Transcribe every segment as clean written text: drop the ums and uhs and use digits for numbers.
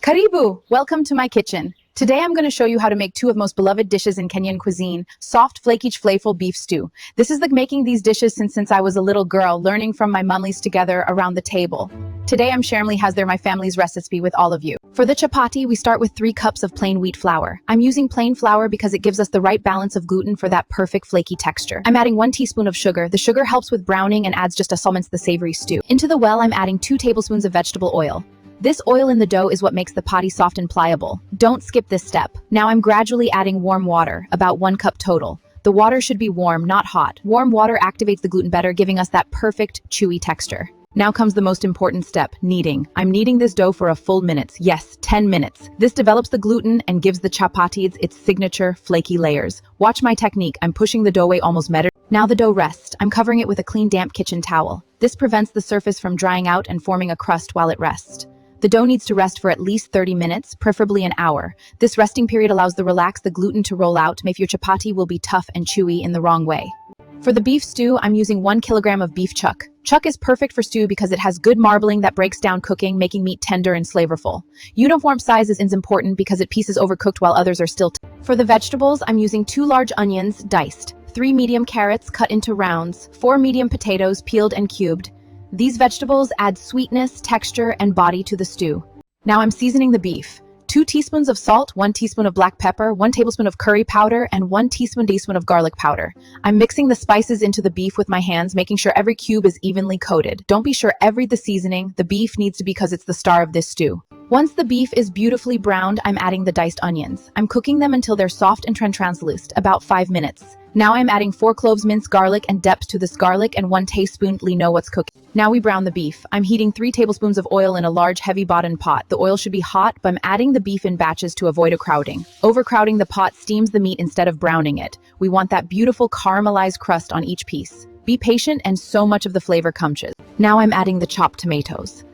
Karibu! Welcome to my kitchen. Today I'm going to show you how to make two of most beloved dishes in Kenyan cuisine, soft, flaky, flavorful beef stew. This is making these dishes since I was a little girl, learning from my mummies together around the table. Today I'm sharing my family's recipe with all of you. For the chapati, we start with 3 cups of plain wheat flour. I'm using plain flour because it gives us the right balance of gluten for that perfect flaky texture. I'm adding 1 teaspoon of sugar. The sugar helps with browning and adds just a summons the savory stew. Into the well, I'm adding 2 tablespoons of vegetable oil. This oil in the dough is what makes the pati soft and pliable. Don't skip this step. Now I'm gradually adding warm water, about 1 cup total. The water should be warm, not hot. Warm water activates the gluten better, giving us that perfect, chewy texture. Now comes the most important step, kneading. I'm kneading this dough for a full minute. Yes, 10 minutes. This develops the gluten and gives the chapati its signature flaky layers. Watch my technique. I'm pushing the dough away almost measured. Now the dough rests. I'm covering it with a clean, damp kitchen towel. This prevents the surface from drying out and forming a crust while it rests. The dough needs to rest for at least 30 minutes, preferably an hour. This resting period allows the gluten to roll out, if your chapati will be tough and chewy in the wrong way. For the beef stew, I'm using 1 kilogram of beef chuck. Chuck is perfect for stew because it has good marbling that breaks down cooking, making meat tender and flavorful. Uniform size is important because it pieces overcooked while others are still For the vegetables, I'm using 2 large onions, diced, 3 medium carrots cut into rounds, 4 medium potatoes peeled and cubed. These vegetables add sweetness, texture, and body to the stew. Now I'm seasoning the beef. 2 teaspoons of salt, 1 teaspoon of black pepper, 1 tablespoon of curry powder, and 1 teaspoon of garlic powder. I'm mixing the spices into the beef with my hands, making sure every cube is evenly coated. Don't be sure the seasoning. The beef needs to be because it's the star of this stew. Once the beef is beautifully browned, I'm adding the diced onions. I'm cooking them until they're soft and translucent, about 5 minutes. Now I'm adding 4 cloves minced garlic and depth to this garlic and 1 teaspoon know what's cooking. Now we brown the beef. I'm heating 3 tablespoons of oil in a large heavy bottom pot. The oil should be hot, but I'm adding the beef in batches to avoid crowding. Overcrowding the pot steams the meat instead of browning it. We want that beautiful caramelized crust on each piece. Be patient and so much of the flavor comes. Now I'm adding the chopped tomatoes.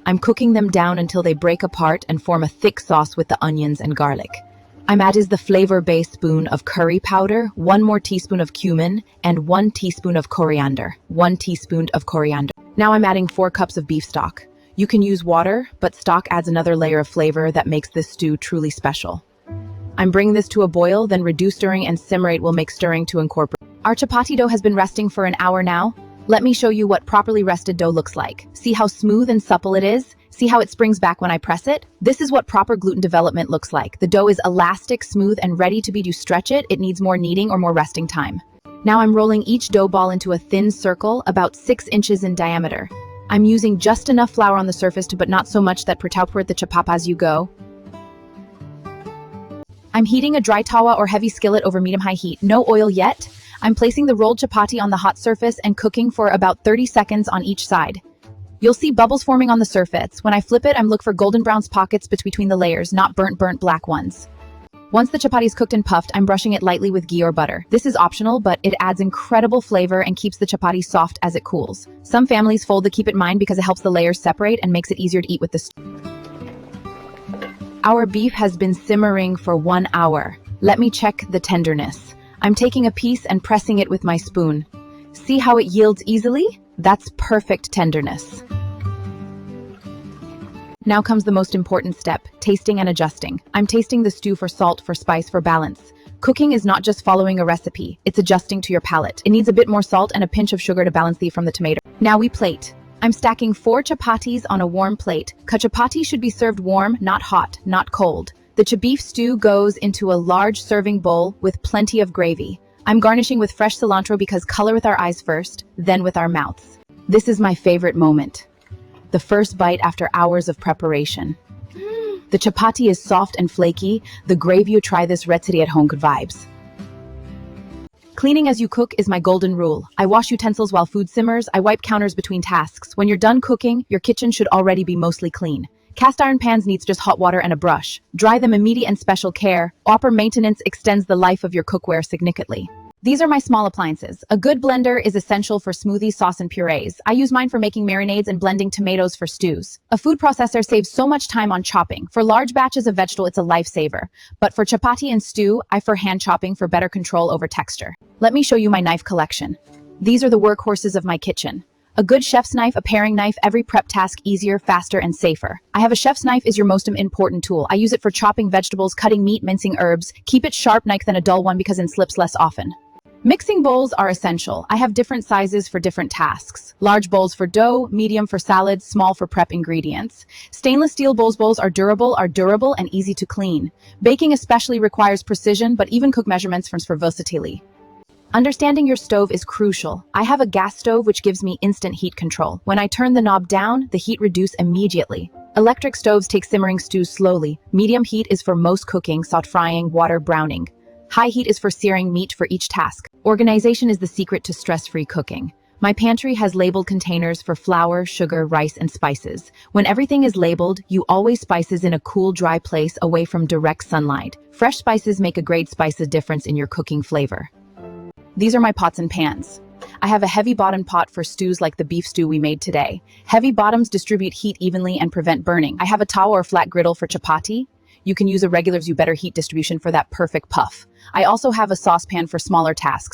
I'm cooking them down until they break apart and form a thick sauce with the onions and garlic. I'm adding the flavor-based spoon of curry powder, 1 more teaspoon of cumin, and 1 teaspoon of coriander. 1 teaspoon of coriander. Now I'm adding 4 cups of beef stock. You can use water, but stock adds another layer of flavor that makes this stew truly special. I'm bringing this to a boil, then reduce stirring and simmer it will make stirring to incorporate. Our chapati dough has been resting for an hour now. Let me show you what properly rested dough looks like. See how smooth and supple it is? See how it springs back when I press it? This is what proper gluten development looks like. The dough is elastic, smooth, and ready to be do stretch it. It needs more kneading or more resting time. Now I'm rolling each dough ball into a thin circle, about 6 inches in diameter. I'm using just enough flour on the surface but not so much that pertaupuert the chapapa as you go. I'm heating a dry tawa or heavy skillet over medium-high heat. No oil yet. I'm placing the rolled chapati on the hot surface and cooking for about 30 seconds on each side. You'll see bubbles forming on the surface. When I flip it, I'm looking for golden brown pockets between the layers, not burnt black ones. Once the chapati is cooked and puffed, I'm brushing it lightly with ghee or butter. This is optional, but it adds incredible flavor and keeps the chapati soft as it cools. Some families fold the keep it in mind because it helps the layers separate and makes it easier to eat with the stew. Our beef has been simmering for 1 hour. Let me check the tenderness. I'm taking a piece and pressing it with my spoon. See how it yields easily? That's perfect tenderness. Now comes the most important step, tasting and adjusting. I'm tasting the stew for salt, for spice, for balance. Cooking is not just following a recipe, it's adjusting to your palate. It needs a bit more salt and a pinch of sugar to balance from the tomato. Now we plate. I'm stacking 4 chapatis on a warm plate. Chapati should be served warm, not hot, not cold. The beef stew goes into a large serving bowl with plenty of gravy. I'm garnishing with fresh cilantro because color with our eyes first, then with our mouths. This is my favorite moment. The first bite after hours of preparation. The chapati is soft and flaky. The gravy you try this recipe at home good vibes. Cleaning as you cook is my golden rule. I wash utensils while food simmers. I wipe counters between tasks. When you're done cooking, your kitchen should already be mostly clean. Cast iron pans needs just hot water and a brush. Dry them immediate and special care. Proper maintenance extends the life of your cookware significantly. These are my small appliances. A good blender is essential for smoothies, sauce, and purees. I use mine for making marinades and blending tomatoes for stews. A food processor saves so much time on chopping. For large batches of vegetable, it's a lifesaver. But for chapati and stew, I prefer hand chopping for better control over texture. Let me show you my knife collection. These are the workhorses of my kitchen. A good chef's knife, a paring knife, every prep task easier, faster, and safer. I have a chef's knife is your most important tool. I use it for chopping vegetables, cutting meat, mincing herbs. Keep it sharp knife than a dull one because it slips less often. Mixing bowls are essential. I have different sizes for different tasks. Large bowls for dough, medium for salads, small for prep ingredients. Stainless steel bowls are durable and easy to clean. Baking especially requires precision, but even cook measurements for versatility. Understanding your stove is crucial. I have a gas stove which gives me instant heat control. When I turn the knob down, the heat reduces immediately. Electric stoves take simmering stews slowly. Medium heat is for most cooking, salt frying, water browning. High heat is for searing meat for each task. Organization is the secret to stress-free cooking. My pantry has labeled containers for flour, sugar, rice, and spices. When everything is labeled, you always spices in a cool, dry place away from direct sunlight. Fresh spices make a great difference in your cooking flavor. These are my pots and pans. I have a heavy bottom pot for stews like the beef stew we made today. Heavy bottoms distribute heat evenly and prevent burning. I have a tawa or flat griddle for chapati. You can use a regular better heat distribution for that perfect puff. I also have a saucepan for smaller tasks.